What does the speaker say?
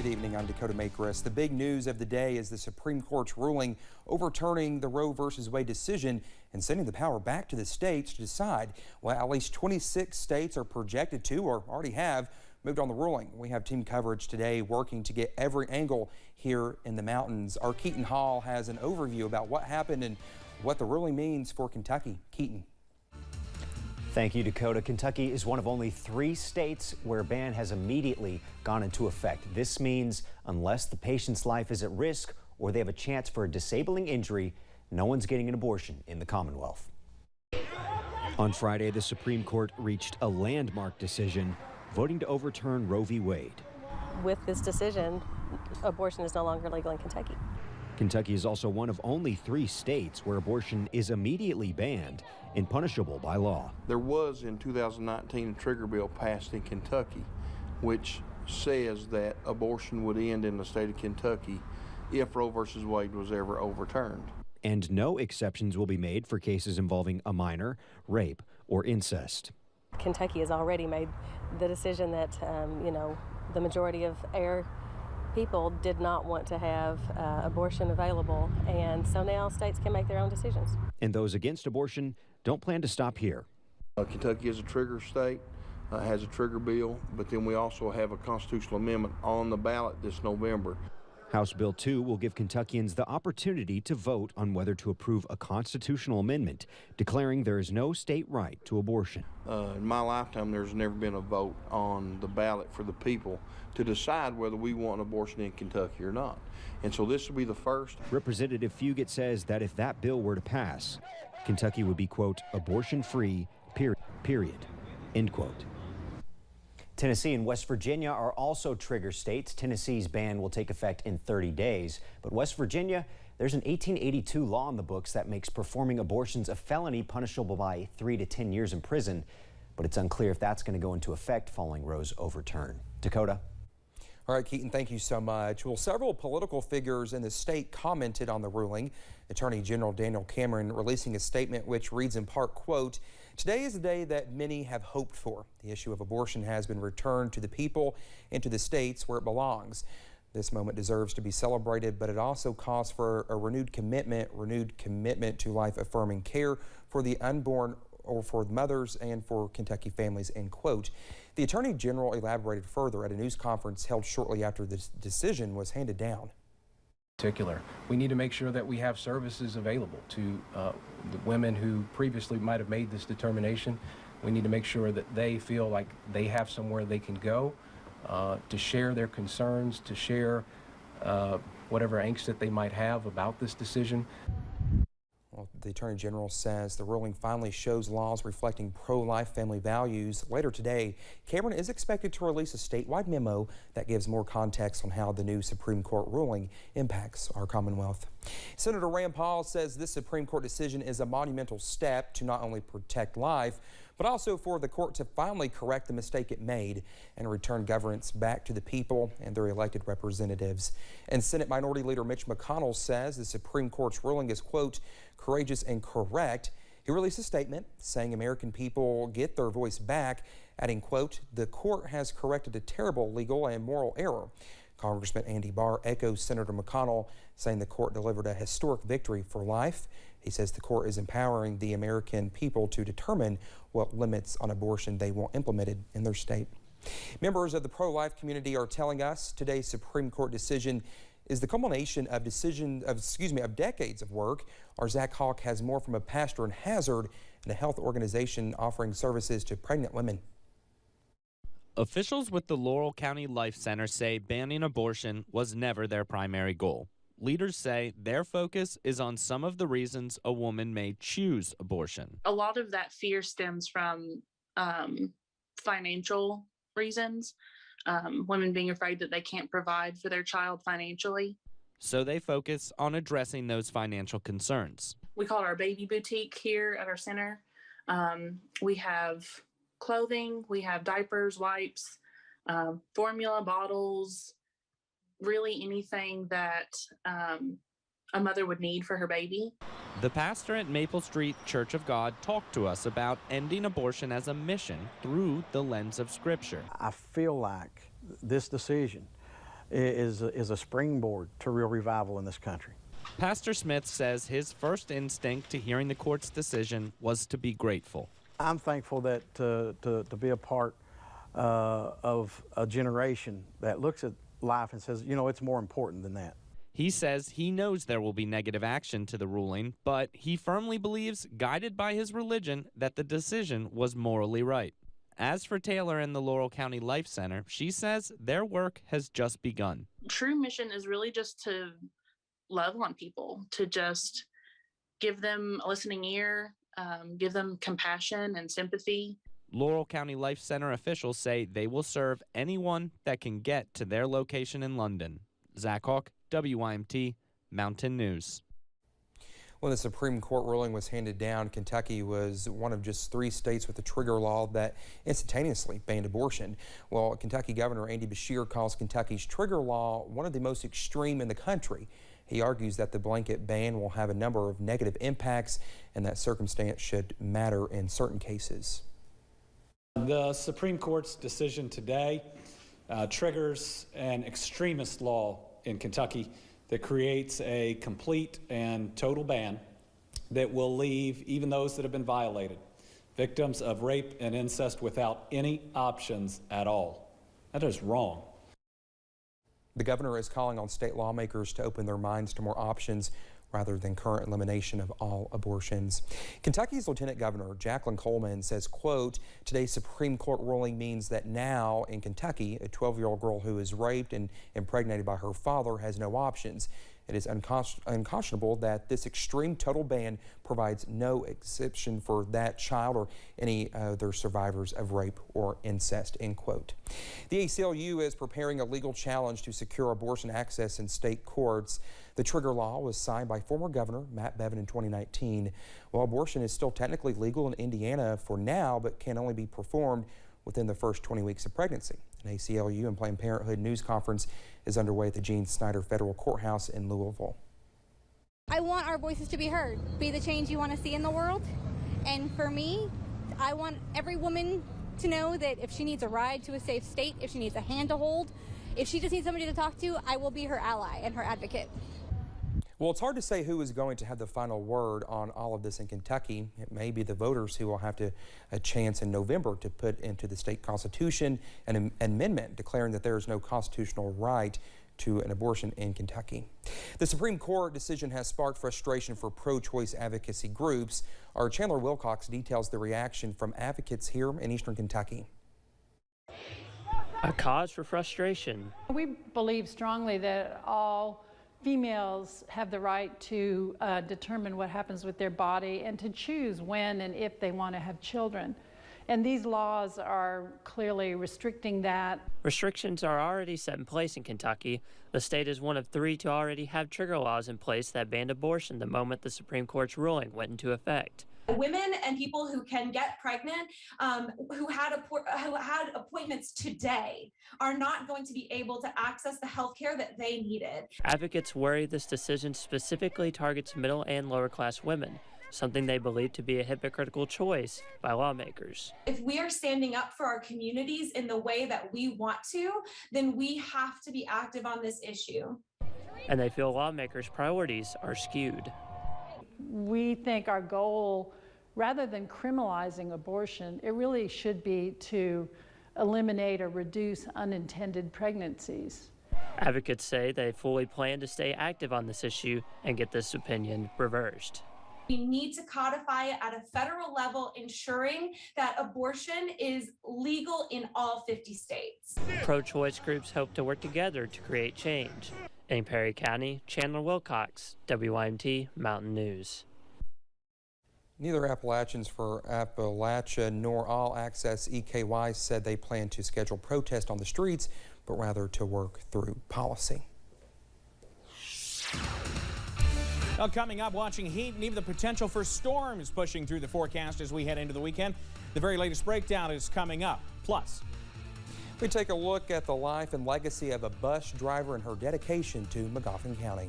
Good evening, I'm Dakota Makris. The big news of the day is the Supreme Court's ruling overturning the Roe v. Wade decision and sending the power back to the states to decide. Well, at least 26 states are projected to or already have moved on the ruling. We have team coverage today working to get every angle here in the mountains. Our Keaton Hall has an overview about what happened and what the ruling means for Kentucky. Keaton. Thank you, Dakota. Kentucky is one of only 3 states where a ban has immediately gone into effect. This means unless the patient's life is at risk or they have a chance for a disabling injury, no one's getting an abortion in the Commonwealth. On Friday, the Supreme Court reached a landmark decision, voting to overturn Roe v. Wade. With this decision, abortion is no longer legal in Kentucky. Kentucky is also one of only 3 states where abortion is immediately banned and punishable by law. There was in 2019 a trigger bill passed in Kentucky which says that abortion would end in the state of Kentucky if Roe v. Wade was ever overturned. And no exceptions will be made for cases involving a minor, rape, or incest. Kentucky has already made the decision that, the majority of our people did not want to have abortion available, and so now states can make their own decisions. And those against abortion don't plan to stop here. Kentucky is a trigger state, has a trigger bill, but then we also have a constitutional amendment on the ballot this November. House Bill 2 will give Kentuckians the opportunity to vote on whether to approve a constitutional amendment declaring there is no state right to abortion. In my lifetime, there's never been a vote on the ballot for the people to decide whether we want abortion in Kentucky or not. And so this will be the first. Representative Fugate says that if that bill were to pass, Kentucky would be, quote, abortion-free, period, end quote. Tennessee and West Virginia are also trigger states. Tennessee's ban will take effect in 30 days. But West Virginia, there's an 1882 law in the books that makes performing abortions a felony punishable by 3 to 10 years in prison. But it's unclear if that's going to go into effect following Roe's overturn. Dakota? All right, Keaton, thank you so much. Well, several political figures in the state commented on the ruling. Attorney General Daniel Cameron releasing a statement which reads in part, quote, "Today is the day that many have hoped for. The issue of abortion has been returned to the people and to the states where it belongs. This moment deserves to be celebrated, but it also calls for a renewed commitment to life-affirming care for the unborn or for mothers and for Kentucky families," end quote. The Attorney General elaborated further at a news conference held shortly after this decision was handed down. We need to make sure that we have services available to the women who previously might have made this determination. We need to make sure that they feel like they have somewhere they can go to share their concerns, to share whatever angst that they might have about this decision. Well, the Attorney General says the ruling finally shows laws reflecting pro-life family values. Later today, Cameron is expected to release a statewide memo that gives more context on how the new Supreme Court ruling impacts our Commonwealth. Senator Rand Paul says this Supreme Court decision is a monumental step to not only protect life, but also for the court to finally correct the mistake it made and return governance back to the people and their elected representatives. And Senate Minority Leader Mitch McConnell says the Supreme Court's ruling is, quote, courageous and correct. He released a statement saying American people get their voice back, adding, quote, the court has corrected a terrible legal and moral error. Congressman Andy Barr echoes Senator McConnell, saying the court delivered a historic victory for life. He says the court is empowering the American people to determine what limits on abortion they want implemented in their state. Members of the pro-life community are telling us today's Supreme Court decision is the culmination of decades of work. Our Zach Hawk has more from a pastor in Hazard and a health organization offering services to pregnant women. Officials with the Laurel County Life Center say banning abortion was never their primary goal. Leaders say their focus is on some of the reasons a woman may choose abortion. A lot of that fear stems from financial reasons, women being afraid that they can't provide for their child financially. So they focus on addressing those financial concerns. We call it our baby boutique here at our center. We have clothing, we have diapers, wipes, formula bottles, really anything that a mother would need for her baby. The pastor at Maple Street Church of God talked to us about ending abortion as a mission through the lens of Scripture. I feel like this decision is a springboard to real revival in this country. Pastor Smith says his first instinct to hearing the court's decision was to be grateful. I'm thankful that to be a part of a generation that looks at life and says, you know, it's more important than that. He says he knows there will be negative action to the ruling, but he firmly believes, guided by his religion, that the decision was morally right. As for Taylor and the Laurel County Life Center, she says their work has just begun. True mission is really just to love on people, to just give them a listening ear, give them compassion and sympathy. Laurel County Life Center officials say they will serve anyone that can get to their location in London. Zach Hawk, WYMT, Mountain News. When the Supreme Court ruling was handed down, Kentucky was one of just 3 states with a trigger law that instantaneously banned abortion. Well, Kentucky Governor Andy Beshear calls Kentucky's trigger law one of the most extreme in the country. He argues that the blanket ban will have a number of negative impacts and that circumstance should matter in certain cases. The Supreme Court's decision today triggers an extremist law in Kentucky that creates a complete and total ban that will leave even those that have been violated, victims of rape and incest, without any options at all. That is wrong. The governor is calling on state lawmakers to open their minds to more options rather than current elimination of all abortions. Kentucky's Lieutenant Governor Jacqueline Coleman says, quote, today's Supreme Court ruling means that now in Kentucky, a 12-year-old girl who is raped and impregnated by her father has no options. It is unconscionable that this extreme total ban provides no exception for that child or any other survivors of rape or incest, end quote. The ACLU is preparing a legal challenge to secure abortion access in state courts. The trigger law was signed by former Governor Matt Bevin in 2019. Well, abortion is still technically legal in Indiana for now, but can only be performed within the first 20 weeks of pregnancy. An ACLU and Planned Parenthood news conference is underway at the Gene Snyder Federal Courthouse in Louisville. I want our voices to be heard, be the change you want to see in the world. And for me, I want every woman to know that if she needs a ride to a safe state, if she needs a hand to hold, if she just needs somebody to talk to, I will be her ally and her advocate. Well, it's hard to say who is going to have the final word on all of this in Kentucky. It may be the voters who will have a chance in November to put into the state constitution an amendment declaring that there is no constitutional right to an abortion in Kentucky. The Supreme Court decision has sparked frustration for pro-choice advocacy groups. Our Chandler Wilcox details the reaction from advocates here in Eastern Kentucky. A cause for frustration. We believe strongly that all females have the right to determine what happens with their body and to choose when and if they want to have children. And these laws are clearly restricting that. Restrictions are already set in place in Kentucky. The state is one of 3 to already have trigger laws in place that banned abortion the moment the Supreme Court's ruling went into effect. Women and people who can get pregnant, who had appointments today, are not going to be able to access the health care that they needed. Advocates worry this decision specifically targets middle and lower class women, something they believe to be a hypocritical choice by lawmakers. If we are standing up for our communities in the way that we want to, then we have to be active on this issue. And they feel lawmakers' priorities are skewed. We think our goal, rather than criminalizing abortion, it really should be to eliminate or reduce unintended pregnancies. Advocates say they fully plan to stay active on this issue and get this opinion reversed. We need to codify it at a federal level, ensuring that abortion is legal in all 50 states. Pro-choice groups hope to work together to create change. In Perry County, Chandler Wilcox, WYMT Mountain News. Neither Appalachians for Appalachia nor All Access EKY said they plan to schedule protest on the streets, but rather to work through policy. Well, coming up, watching heat and even the potential for storms pushing through the forecast as we head into the weekend. The very latest breakdown is coming up. Plus, we take a look at the life and legacy of a bus driver and her dedication to Magoffin County.